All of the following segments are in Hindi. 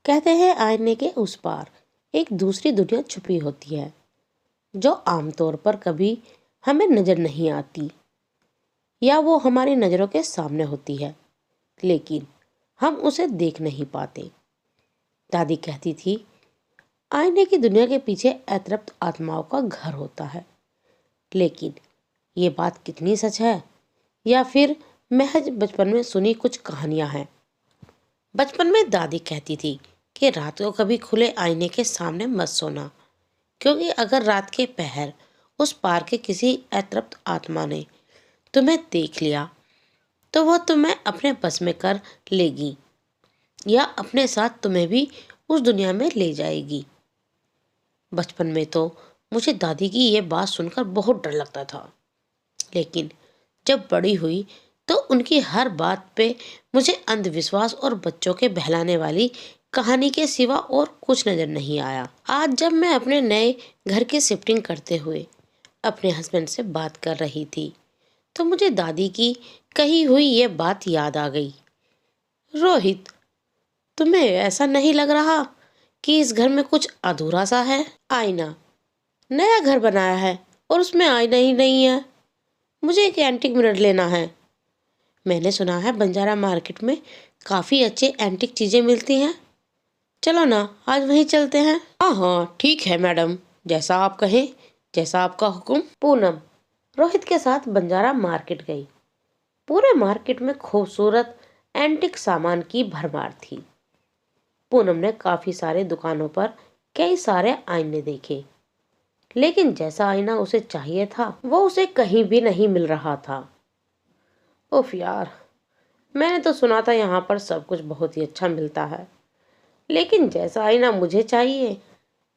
कहते हैं आईने के उस पार एक दूसरी दुनिया छुपी होती है जो आमतौर पर कभी हमें नजर नहीं आती या वो हमारी नज़रों के सामने होती है, लेकिन हम उसे देख नहीं पाते। दादी कहती थी आईने की दुनिया के पीछे अतृप्त आत्माओं का घर होता है, लेकिन ये बात कितनी सच है या फिर महज बचपन में सुनी कुछ कहानियां हैं। बचपन में दादी कहती थी कि रात को कभी खुले आईने के सामने मत सोना, क्योंकि अगर रात के पहर उस पार के किसी अतृप्त आत्मा ने तुम्हें देख लिया तो वह तुम्हें अपने बस में कर लेगी या अपने साथ तुम्हें भी उस दुनिया में ले जाएगी। बचपन में तो मुझे दादी की ये बात सुनकर बहुत डर लगता था, लेकिन जब बड़ी हुई तो उनकी हर बात पे मुझे अंधविश्वास और बच्चों के बहलाने वाली कहानी के सिवा और कुछ नजर नहीं आया। आज जब मैं अपने नए घर की शिफ्टिंग करते हुए अपने हस्बैंड से बात कर रही थी तो मुझे दादी की कही हुई ये बात याद आ गई। रोहित, तुम्हें ऐसा नहीं लग रहा कि इस घर में कुछ अधूरा सा है? आईना, नया घर बनाया है और उसमें आईना ही नहीं है। मुझे एक एंटीक मिरर लेना है। मैंने सुना है बंजारा मार्केट में काफ़ी अच्छे एंटीक चीज़ें मिलती हैं। चलो ना, आज वहीं चलते हैं। हाँ हाँ ठीक है मैडम, जैसा आप कहें, जैसा आपका हुक्म। पूनम रोहित के साथ बंजारा मार्केट गई। पूरे मार्केट में खूबसूरत एंटीक सामान की भरमार थी। पूनम ने काफ़ी सारे दुकानों पर कई सारे आईने देखे, लेकिन जैसा आईना उसे चाहिए था वो उसे कहीं भी नहीं मिल रहा था। उफ यार, मैंने तो सुना था यहाँ पर सब कुछ बहुत ही अच्छा मिलता है, लेकिन जैसा आईना मुझे चाहिए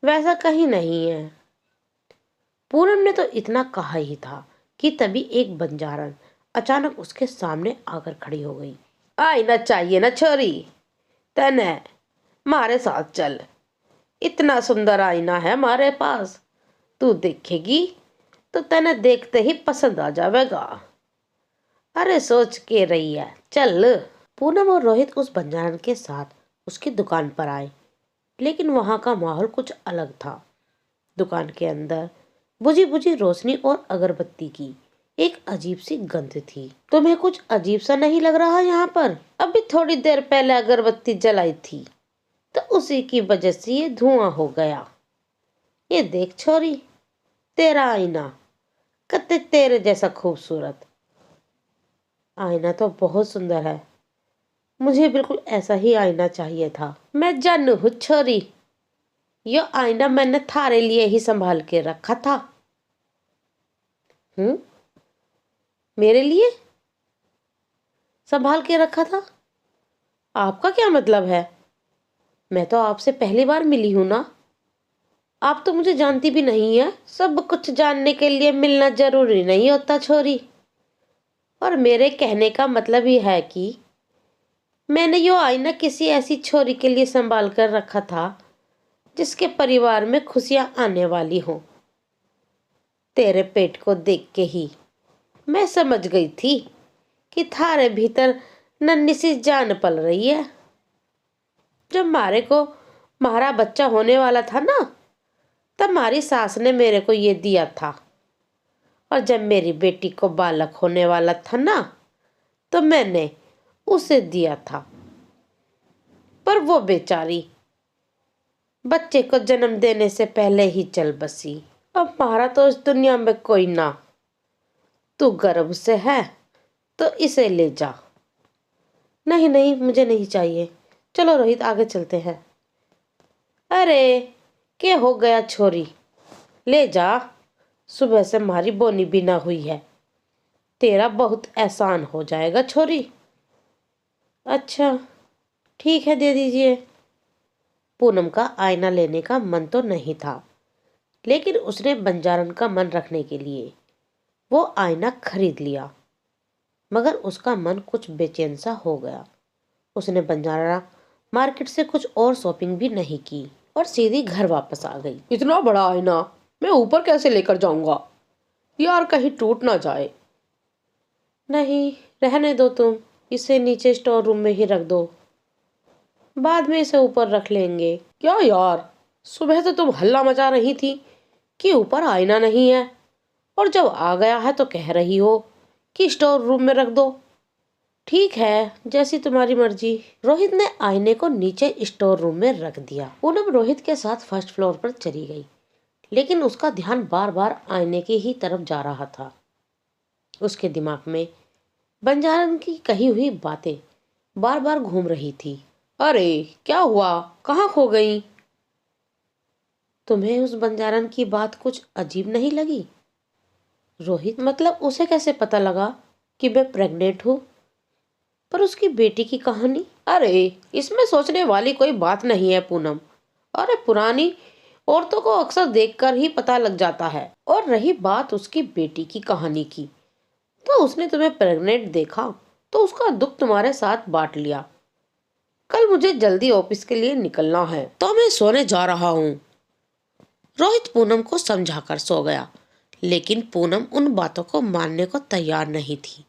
वैसा कहीं नहीं है। पूनम ने तो इतना कहा ही था कि तभी एक बंजारन अचानक उसके सामने आकर खड़ी हो गई। आईना चाहिए ना छोरी, तने मारे साथ चल, इतना सुंदर आईना है हमारे पास, तू देखेगी तो तने देखते ही पसंद आ जाएगा। अरे सोच के रही है, चल। पूनम और रोहित उस बंजारन के साथ उसकी दुकान पर आए, लेकिन वहां का माहौल कुछ अलग था। दुकान के अंदर बुझी बुझी रोशनी और अगरबत्ती की एक अजीब सी गंध थी। तुम्हें कुछ अजीब सा नहीं लग रहा यहाँ पर? अभी थोड़ी देर पहले अगरबत्ती जलाई थी तो उसी की वजह से ये धुआं हो गया। ये देख छोरी, तेरा आईना कत्ते तेरे जैसा खूबसूरत। आईना तो बहुत सुंदर है, मुझे बिल्कुल ऐसा ही आईना चाहिए था। मैं जानू हूँ छोरी, ये आईना मैंने थारे लिए ही संभाल के रखा था। मेरे लिए संभाल के रखा था? आपका क्या मतलब है? मैं तो आपसे पहली बार मिली हूं ना, आप तो मुझे जानती भी नहीं है। सब कुछ जानने के लिए मिलना जरूरी नहीं होता छोरी। और मेरे कहने का मतलब ही है कि मैंने यो आईना किसी ऐसी छोरी के लिए संभाल कर रखा था जिसके परिवार में खुशियां आने वाली हों। तेरे पेट को देख के ही मैं समझ गई थी कि थारे भीतर नन्ही सी जान पल रही है। जब मारा बच्चा होने वाला था ना, तब हमारी सास ने मेरे को ये दिया था, और जब मेरी बेटी को बालक होने वाला था ना, तो मैंने उसे दिया था। पर वो बेचारी बच्चे को जन्म देने से पहले ही चल बसी। अब हमारा तो इस दुनिया में कोई ना। तू गर्भ से है तो इसे ले जा। नहीं नहीं, मुझे नहीं चाहिए। चलो रोहित, आगे चलते हैं। अरे क्या हो गया छोरी, ले जा। सुबह से हमारी बोनी भी ना हुई है, तेरा बहुत एहसान हो जाएगा छोरी। अच्छा ठीक है, दे दीजिए। पूनम का आईना लेने का मन तो नहीं था, लेकिन उसने बंजारन का मन रखने के लिए वो आईना खरीद लिया। मगर उसका मन कुछ बेचैन सा हो गया। उसने बंजारा मार्केट से कुछ और शॉपिंग भी नहीं की और सीधी घर वापस आ गई। इतना बड़ा आईना मैं ऊपर कैसे लेकर जाऊंगा यार, कहीं टूट ना जाए। नहीं, रहने दो तुम, इसे नीचे स्टोर रूम में ही रख दो। बाद में इसे ऊपर रख लेंगे। क्या यार, सुबह तो तुम हल्ला मचा रही थी कि ऊपर आईना नहीं है, और जब आ गया है तो कह रही हो कि स्टोर रूम में रख दो। ठीक है, जैसी तुम्हारी मर्जी। रोहित ने आईने को नीचे स्टोर रूम में रख दिया। पूनम रोहित के साथ फर्स्ट फ्लोर पर चली गई, लेकिन उसका ध्यान बार बार आईने की ही तरफ जा रहा था। उसके दिमाग में बंजारन की कही हुई बातें बार बार घूम रही थी। अरे क्या हुआ, कहाँ खो गई? तुम्हें उस बंजारन की बात कुछ अजीब नहीं लगी? रोहित, मतलब उसे कैसे पता लगा कि मैं प्रेग्नेंट हूँ? पर उसकी बेटी की कहानी? अरे इसमें सोचने वाली कोई बात नहीं है पूनम। अरे पुरानी औरतों को अक्सर देखकर ही पता लग जाता है। और रही बात उसकी बेटी की कहानी की, तो उसने तुम्हें प्रेग्नेंट देखा तो उसका दुख तुम्हारे साथ बांट लिया। कल मुझे जल्दी ऑफिस के लिए निकलना है, तो मैं सोने जा रहा हूँ। रोहित पूनम को समझाकर सो गया, लेकिन पूनम उन बातों को मानने को तैयार नहीं थी।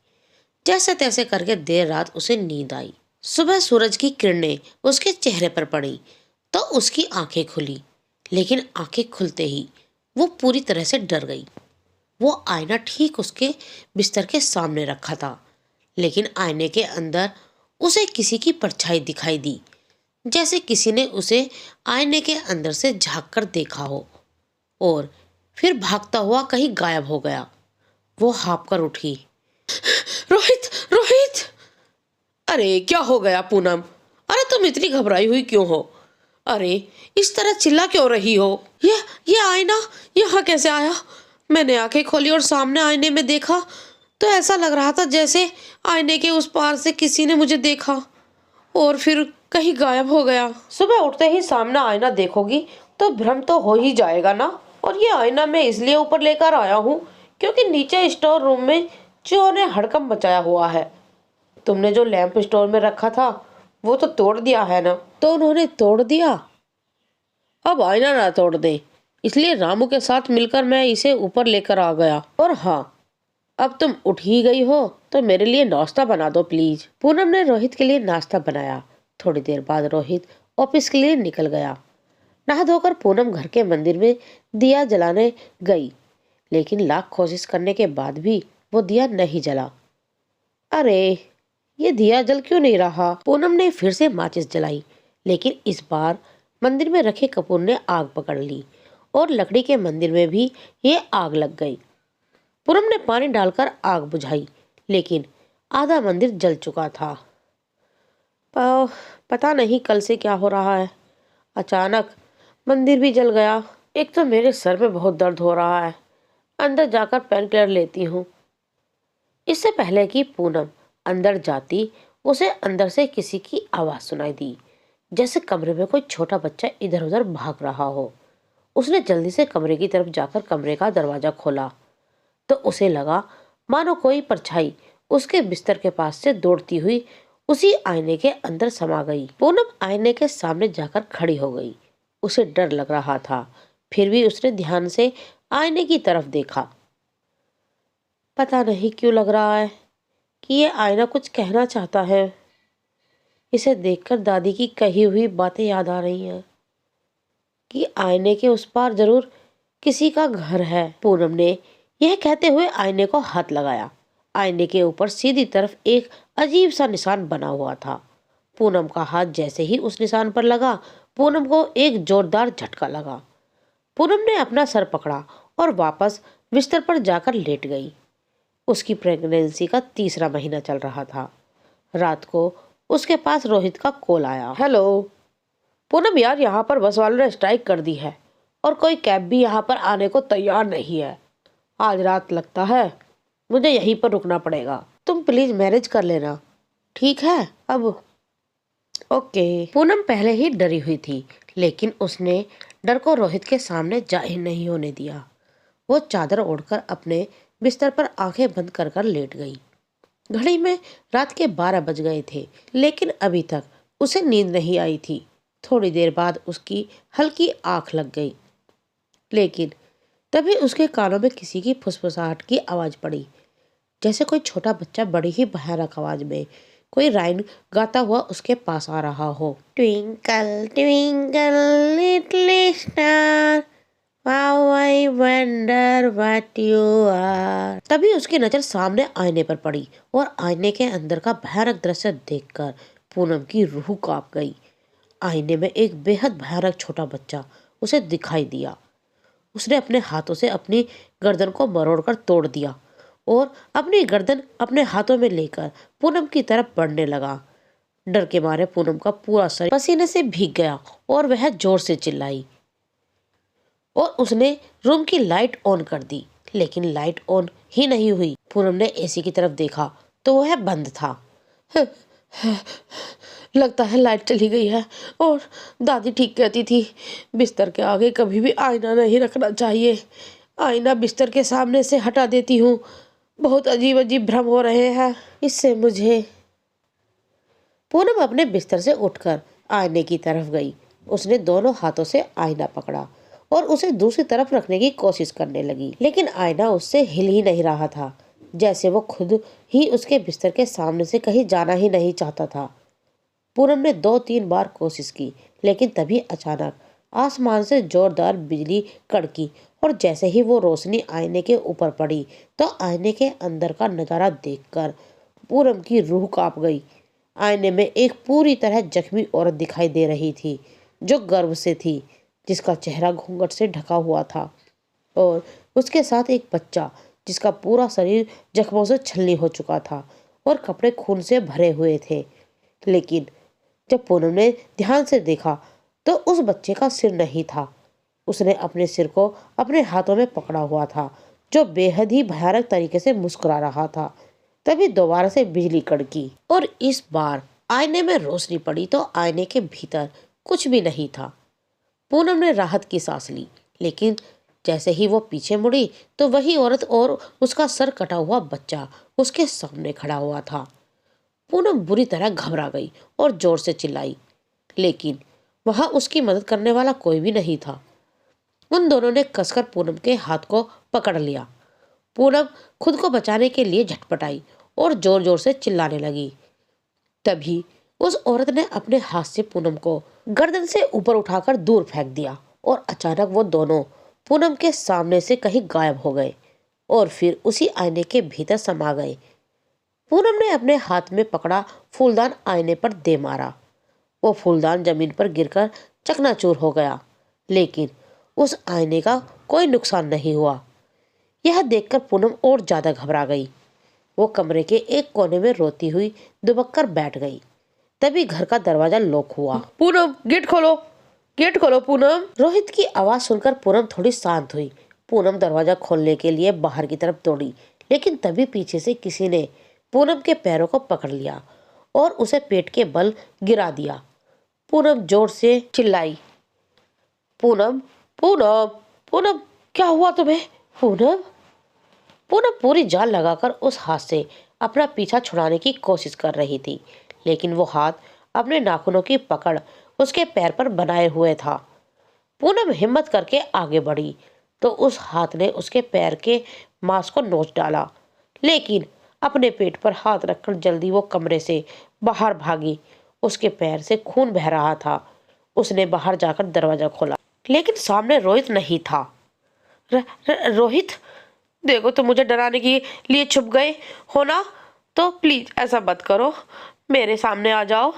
जैसे तैसे करके देर रात उसे नींद आई। सुबह सूरज की किरणें उसके चेहरे पर पड़ी तो उसकी आंखें खुली, लेकिन आंखें खुलते ही वो पूरी तरह से डर गई। वो आईना ठीक उसके बिस्तर के सामने रखा था, लेकिन आईने के अंदर उसे किसी की परछाई दिखाई दी, जैसे किसी ने उसे आईने के अंदर से झांक कर देखा हो और फिर भागता हुआ कहीं गायब हो गया। वो हाँप कर उठी। रोहित, रोहित! अरे क्या हो गया पूनम? अरे तुम इतनी घबराई हुई क्यों हो? अरे इस तरह चिल्ला क्यों रही हो? ये आईना यहाँ कैसे आया? मैंने आंखें खोली और सामने आईने में देखा तो ऐसा लग रहा था जैसे आईने के उस पार से किसी ने मुझे देखा और फिर कहीं गायब हो गया। सुबह उठते ही सामने आईना देखोगी तो भ्रम तो हो ही जाएगा ना। और ये आईना मैं इसलिए ऊपर लेकर आया हूँ क्योंकि नीचे स्टोर रूम में चोर ने हड़कंप मचाया हुआ है। तुमने जो लैंप स्टोर में रखा था वो तो तोड़ दिया है ना। तो उन्होंने तोड़ दिया? अब आईना ना तोड़ दे, इसलिए रामू के साथ मिलकर मैं इसे ऊपर लेकर आ गया। और हाँ, अब तुम उठ ही गई हो तो मेरे लिए नाश्ता बना दो प्लीज। पूनम ने रोहित के लिए नाश्ता बनाया। थोड़ी देर बाद रोहित ऑफिस के लिए निकल गया। नहा धोकर पूनम घर के मंदिर में दिया जलाने गई, लेकिन लाख कोशिश करने के बाद भी वो दिया नहीं जला। अरे, ये दिया जल क्यों नहीं रहा? पूनम ने फिर से माचिस जलाई, लेकिन इस बार मंदिर में रखे कपूर ने आग पकड़ ली और लकड़ी के मंदिर में भी ये आग लग गई। पूनम ने पानी डालकर आग बुझाई, लेकिन आधा मंदिर जल चुका था। पता नहीं कल से क्या हो रहा है, अचानक मंदिर भी जल गया। एक तो मेरे सर में बहुत दर्द हो रहा है, अंदर जाकर पेन किलर लेती हूँ। इससे पहले कि पूनम अंदर जाती, उसे अंदर से किसी की आवाज सुनाई दी, जैसे कमरे में कोई छोटा बच्चा इधर उधर भाग रहा हो। उसने जल्दी से कमरे की तरफ जाकर कमरे का दरवाजा खोला तो उसे लगा मानो कोई परछाई उसके बिस्तर के पास से दौड़ती हुई उसी आईने के अंदर समा गई। पूनम आईने के सामने जाकर खड़ी हो गई। उसे डर लग रहा था, फिर भी उसने ध्यान से आईने की तरफ देखा। पता नहीं क्यों लग रहा है कि ये आईना कुछ कहना चाहता है। इसे देखकर दादी की कही हुई बातें याद आ रही हैं कि आईने के उस पार जरूर किसी का घर है। पूनम ने यह कहते हुए आईने को हाथ लगाया। आईने के ऊपर सीधी तरफ एक अजीब सा निशान बना हुआ था। पूनम का हाथ जैसे ही उस निशान पर लगा, पूनम को एक जोरदार झटका लगा। पूनम ने अपना सर पकड़ा और वापस बिस्तर पर जाकर लेट गई। उसकी प्रेगनेंसी का 3रा महीना चल रहा था। रात को उसके पास रोहित का कॉल आया। हेलो पूनम, यार यहाँ पर बस वालों ने स्ट्राइक कर दी है और कोई कैब भी यहाँ पर आने को तैयार नहीं है। आज रात लगता है मुझे यहीं पर रुकना पड़ेगा। तुम प्लीज मैनेज कर लेना, ठीक है? अब ओके। पूनम पहले ही डरी हुई थी, लेकिन उसने डर को रोहित के सामने जाहिर नहीं होने दिया। वो चादर ओढ़कर अपने बिस्तर पर आंखें बंद कर कर लेट गई। घड़ी में रात के 12 बज गए थे, लेकिन अभी तक उसे नींद नहीं आई थी। थोड़ी देर बाद उसकी हल्की आंख लग गई, लेकिन तभी उसके कानों में किसी की फुसफुसाहट की आवाज पड़ी, जैसे कोई छोटा बच्चा बड़ी ही भयानक आवाज में कोई राइम गाता हुआ उसके पास आ रहा हो। Twinkle twinkle little star, how I wonder what you are. तभी उसकी नजर सामने आईने पर पड़ी और आईने के अंदर का भयानक दृश्य देखकर पूनम की रूह कांप गई। आईने में एक बेहद भयानक छोटा बच्चा उसे दिखाई दिया। उसने अपने हाथों से अपनी गर्दन को मरोड़कर तोड़ दिया और अपनी गर्दन अपने हाथों में लेकर पूनम की तरफ बढ़ने लगा। डर के मारे पूनम का पूरा शरीर पसीने से भीग गया और वह जोर से चिल्लाई और उसने रूम की लाइट ऑन कर दी, लेकिन लाइट ऑन ही नहीं हुई। पूनम ने एसी की तरफ देखा तो वह बंद था। लगता है लाइट चली गई है। और दादी ठीक कहती थी, बिस्तर के आगे कभी भी आईना नहीं रखना चाहिए। आईना बिस्तर के सामने से हटा देती हूँ, बहुत अजीब अजीब भ्रम हो रहे हैं इससे मुझे। पूनम अपने बिस्तर से उठकर आईने की तरफ गई। उसने दोनों हाथों से आईना पकड़ा और उसे दूसरी तरफ रखने की कोशिश करने लगी, लेकिन आईना उससे हिल ही नहीं रहा था, जैसे वो खुद ही उसके बिस्तर के सामने से कहीं जाना ही नहीं चाहता था। पूनम ने 2-3 बार कोशिश की, लेकिन तभी अचानक आसमान से जोरदार बिजली कड़की और जैसे ही वो रोशनी आईने के ऊपर पड़ी तो आईने के अंदर का नज़ारा देखकर पूनम की रूह कांप गई। आईने में एक पूरी तरह जख्मी औरत दिखाई दे रही थी, जो गर्भ से थी, जिसका चेहरा घूंघट से ढका हुआ था और उसके साथ एक बच्चा जिसका पूरा शरीर जख्मों से छलनी हो चुका था और कपड़े खून से भरे हुए थे। लेकिन जब पूनम ने ध्यान से देखा तो उस बच्चे का सिर नहीं था। उसने अपने सिर को अपने हाथों में पकड़ा हुआ था, जो बेहद ही भयानक तरीके से मुस्कुरा रहा था। तभी दोबारा से बिजली कड़की और इस बार आईने में रोशनी पड़ी तो आईने के भीतर कुछ भी नहीं था। पूनम ने राहत की सांस ली, लेकिन जैसे ही वो पीछे मुड़ी तो वही औरत और उसका सर कटा हुआ बच्चा उसके सामने खड़ा हुआ था। पूनम बुरी तरह घबरा गई और जोर से चिल्लाई, लेकिन वहां उसकी मदद करने वाला कोई भी नहीं था। उन दोनों ने कसकर पूनम के हाथ को पकड़ लिया। पूनम खुद को बचाने के लिए झटपटाई और जोर जोर से चिल्लाने लगी। तभी उस औरत ने अपने हाथ से पूनम को गर्दन से ऊपर उठाकर दूर फेंक दिया और अचानक वो दोनों पूनम के सामने से कहीं गायब हो गए और फिर उसी आईने के भीतर समा गए। पूनम ने अपने हाथ में पकड़ा फूलदान आईने पर दे मारा। वो फूलदान जमीन पर गिरकर चकनाचूर हो गया, लेकिन उस आईने का कोई नुकसान नहीं हुआ। यह देखकर पूनम और ज्यादा घबरा गई। वो कमरे के एक कोने में रोती हुई दुबक कर बैठ गई। तभी घर का दरवाजा लॉक हुआ। पूनम, गेट खोलो, गेट खोलो पूनम। रोहित की आवाज सुनकर पूनम थोड़ी शांत हुई। पूनम दरवाजा खोलने के लिए बाहर की तरफ दौड़ी, लेकिन तभी पीछे से किसी ने पूनम के पैरों को पकड़ लिया और उसे पेट के बल गिरा दिया। पूनम जोर से चिल्लाई, पूनम, पूनम, पूनम, क्या हुआ तुम्हें? पूनम। पूनम पूरी जान लगाकर उस हाथ से अपना पीछा छुड़ाने की कोशिश कर रही थी, लेकिन वो हाथ अपने नाखूनों की पकड़ उसके पैर पर बनाए हुए था। पूनम हिम्मत करके आगे बढ़ी तो उस हाथ ने उसके पैर के मांस को नोच डाला, लेकिन अपने पेट पर हाथ रखकर जल्दी वो कमरे से बाहर भागी। उसके पैर से खून बह रहा था। उसने बाहर जाकर दरवाजा खोला, लेकिन सामने रोहित नहीं था। रोहित, देखो तुम मुझे डराने के लिए छुप गए हो ना, तो प्लीज ऐसा मत करो, मेरे सामने आ जाओ।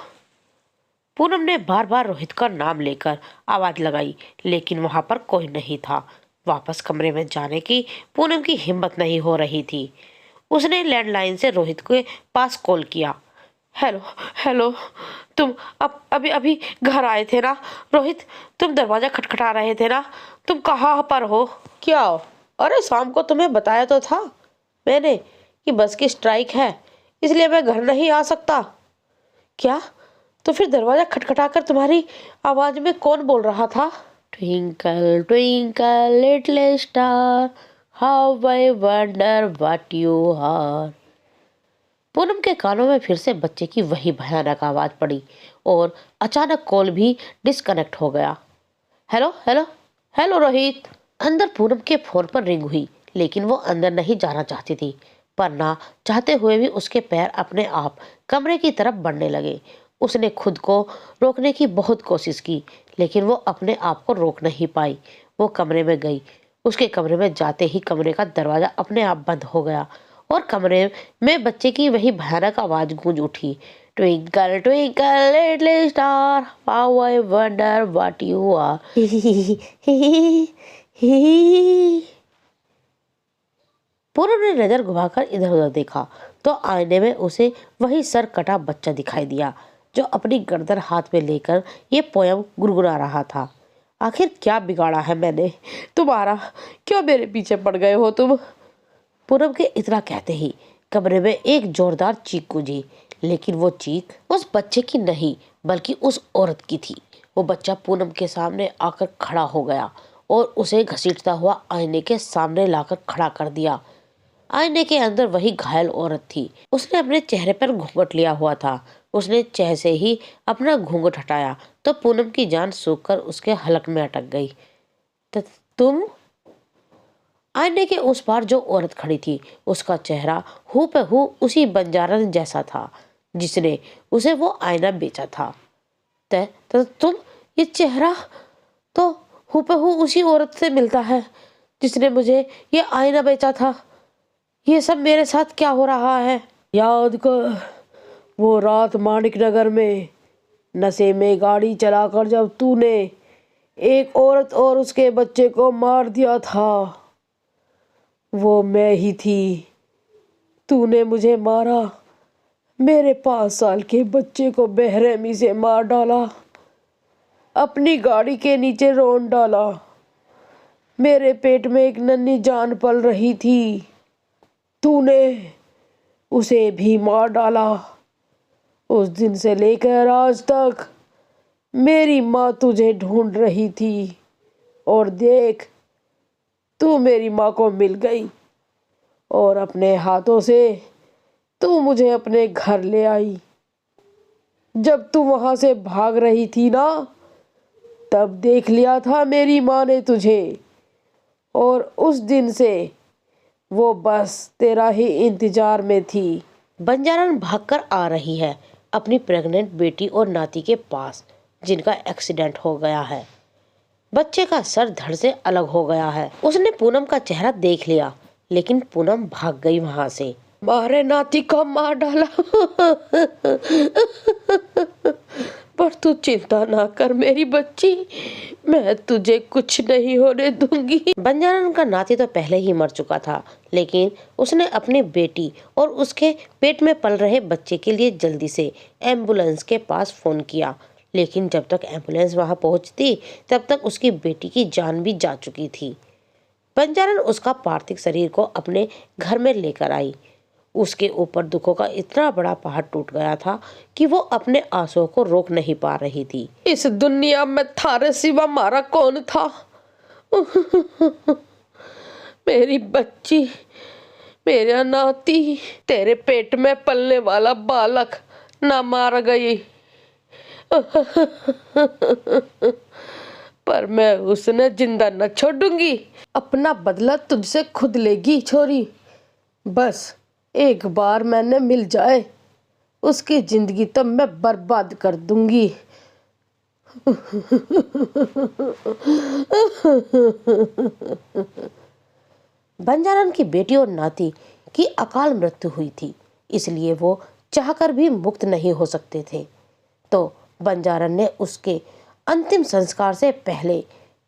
पूनम ने बार बार रोहित का नाम लेकर आवाज लगाई, लेकिन वहां पर कोई नहीं था। वापस कमरे में जाने की पूनम की हिम्मत नहीं हो रही थी। उसने लैंडलाइन से रोहित के पास कॉल किया। हेलो हेलो, तुम अभी अभी घर आए थे ना? रोहित, तुम दरवाजा खटखटा रहे थे ना? तुम कहाँ पर हो? क्या? अरे शाम को तुम्हें बताया तो था मैंने कि बस की स्ट्राइक है, इसलिए मैं घर नहीं आ सकता। क्या? तो फिर दरवाजा खटखटाकर तुम्हारी आवाज में कौन बोल रहा था? Twinkle twinkle little star, how I wonder what you are. Poonam के कानों में फिर से बच्चे की वही भयानक आवाज पड़ी और अचानक कॉल भी डिस्कनेक्ट हो गया। Hello hello hello Rohit. अंदर पूनम के फोन पर रिंग हुई, लेकिन वो अंदर नहीं जाना चाहती थी। पर ना चाहते हुए भी उसके पैर अपने आप कमरे की तरफ बढ़ने लगे। उसने खुद को रोकने की बहुत कोशिश की, लेकिन वो अपने आप को रोक नहीं पाई। वो कमरे में गई। उसके कमरे में जाते ही कमरे का दरवाजा अपने आप बंद हो गया और कमरे में बच्चे की वही भयानक आवाज गूंज उठी, twinkle twinkle little star how I wonder what you are. Poonam ने नजर घुमाकर इधर उधर देखा तो आईने में उसे वही सर कटा बच्चा दिखाई दिया जो अपनी गर्दन हाथ में लेकर ये पोयम गुनगुना रहा था। आखिर क्या बिगाड़ा है मैंने तुम्हारा, क्यों मेरे पीछे पड़ गए हो तुम? पूनम के इतना कहते ही कमरे में एक जोरदार चीख गूंजी, लेकिन वो चीख उस बच्चे की नहीं बल्कि उस औरत की थी। वो बच्चा पूनम के सामने आकर खड़ा हो गया और उसे घसीटता हुआ आईने के सामने लाकर खड़ा कर दिया। आईने के अंदर वही घायल औरत थी। उसने अपने चेहरे पर घूंघट लिया हुआ था। उसने जैसे ही अपना घूंघट हटाया तो पूनम की जान सूखकर उसके हलक में अटक गई। तुम? आईने के उस पार जो औरत खड़ी थी उसका चेहरा हूबहू उसी बंजारन जैसा था जिसने उसे वो आईना बेचा था। तुम? ये चेहरा तो हूबहू उसी औरत से मिलता है जिसने मुझे ये आईना बेचा था। ये सब मेरे साथ क्या हो रहा है? याद कर वो रात माणिक नगर में नशे में गाड़ी चलाकर जब तूने एक औरत और उसके बच्चे को मार दिया था, वो मैं ही थी। तूने मुझे मारा, मेरे 5 साल के बच्चे को बेरहमी से मार डाला, अपनी गाड़ी के नीचे रौंद डाला। मेरे पेट में एक नन्ही जान पल रही थी, तूने उसे भी मार डाला। उस दिन से लेकर आज तक मेरी माँ तुझे ढूंढ रही थी और देख, तू मेरी माँ को मिल गई और अपने हाथों से तू मुझे अपने घर ले आई। जब तू वहां से भाग रही थी ना, तब देख लिया था मेरी माँ ने तुझे और उस दिन से वो बस तेरा ही इंतजार में थी। बंजारन भागकर आ रही है अपनी प्रेग्नेंट बेटी और नाती के पास जिनका एक्सीडेंट हो गया है। बच्चे का सर धड़ से अलग हो गया है। उसने पूनम का चेहरा देख लिया, लेकिन पूनम भाग गई वहां से। मारे नाती को मार डाला। पर तू चिंता ना कर मेरी बच्ची, मैं तुझे कुछ नहीं होने दूंगी। बंजारन का नाती तो पहले ही मर चुका था, लेकिन उसने अपनी बेटी और उसके पेट में पल रहे बच्चे के लिए जल्दी से एम्बुलेंस के पास फोन किया। लेकिन जब तक एम्बुलेंस वहां पहुंचती तब तक उसकी बेटी की जान भी जा चुकी थी। बंजारन उसका पार्थिव शरीर को अपने घर में लेकर आई। उसके ऊपर दुखों का इतना बड़ा पहाड़ टूट गया था कि वो अपने आंसुओं को रोक नहीं पा रही थी। इस दुनिया में थारे सिवा हमारा कौन था? मेरी बच्ची, मेरा नाती, तेरे पेट में पलने वाला बालक ना मार गई। पर मैं उसे जिंदा न छोड़ूंगी। अपना बदला तुझसे खुद लेगी छोरी। बस एक बार मैंने मिल जाए, उसकी जिंदगी तो मैं बर्बाद कर दूंगी। बंजारन की बेटी और नाती की अकाल मृत्यु हुई थी, इसलिए वो चाहकर भी मुक्त नहीं हो सकते थे। तो बंजारन ने उसके अंतिम संस्कार से पहले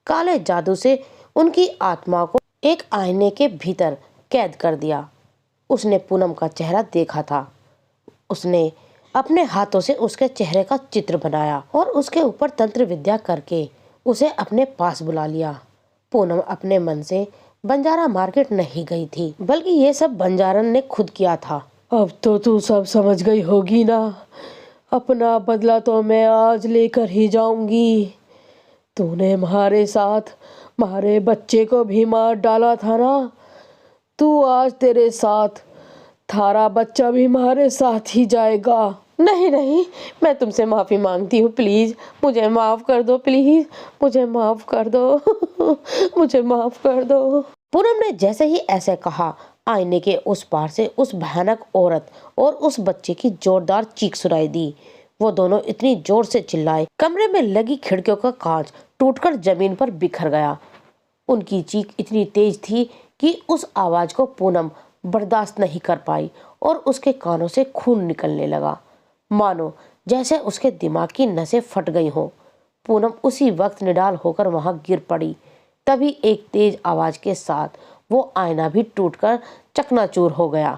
काले जादू से उनकी आत्मा को एक आईने के भीतर कैद कर दिया। उसने पूनम का चेहरा देखा था। उसने अपने हाथों से उसके चेहरे का चित्र बनाया और उसके ऊपर तंत्र विद्या करके उसे अपने पास बुला लिया। पूनम अपने मन से बंजारा मार्केट नहीं गई थी, बल्कि ये सब बंजारन ने खुद किया था। अब तो तू सब समझ गई होगी ना। अपना बदला तो मैं आज लेकर ही जाऊंगी। तूने हमारे साथ हमारे बच्चे को भी मार डाला था ना, तू आज तेरे साथ थारा बच्चा भी हमारे साथ ही जाएगा। नहीं नहीं, मैं तुमसे माफी मांगती हूँ, प्लीज मुझे माफ कर दो, प्लीज मुझे माफ कर दो। मुझे माफ कर दो। पूनम ने जैसे ही ऐसे कहा, आईने के उस पार से उस भयानक औरत और उस बच्चे की जोरदार चीख सुनाई दी। वो दोनों इतनी जोर से चिल्लाए, कमरे में लगी खिड़कियों का कांच टूटकर जमीन पर बिखर गया। उनकी चीख इतनी तेज थी कि उस आवाज को पूनम बर्दाश्त नहीं कर पाई और उसके कानों से खून निकलने लगा, मानो जैसे उसके दिमाग की नसें फट गई हों। पूनम उसी वक्त निडाल होकर वहां गिर पड़ी। तभी एक तेज आवाज के साथ वो आईना भी टूटकर चकनाचूर हो गया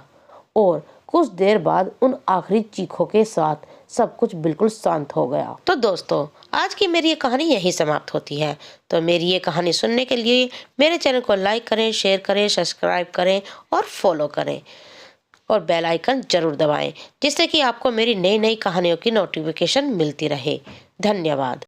और कुछ देर बाद उन आखिरी चीखों के साथ सब कुछ बिल्कुल शांत हो गया। तो दोस्तों, आज की मेरी ये कहानी यहीं समाप्त होती है। तो मेरी ये कहानी सुनने के लिए मेरे चैनल को लाइक करें, शेयर करें, सब्सक्राइब करें और फॉलो करें और बेल आइकन जरूर दबाएं, जिससे कि आपको मेरी नई नई कहानियों की नोटिफिकेशन मिलती रहे। धन्यवाद।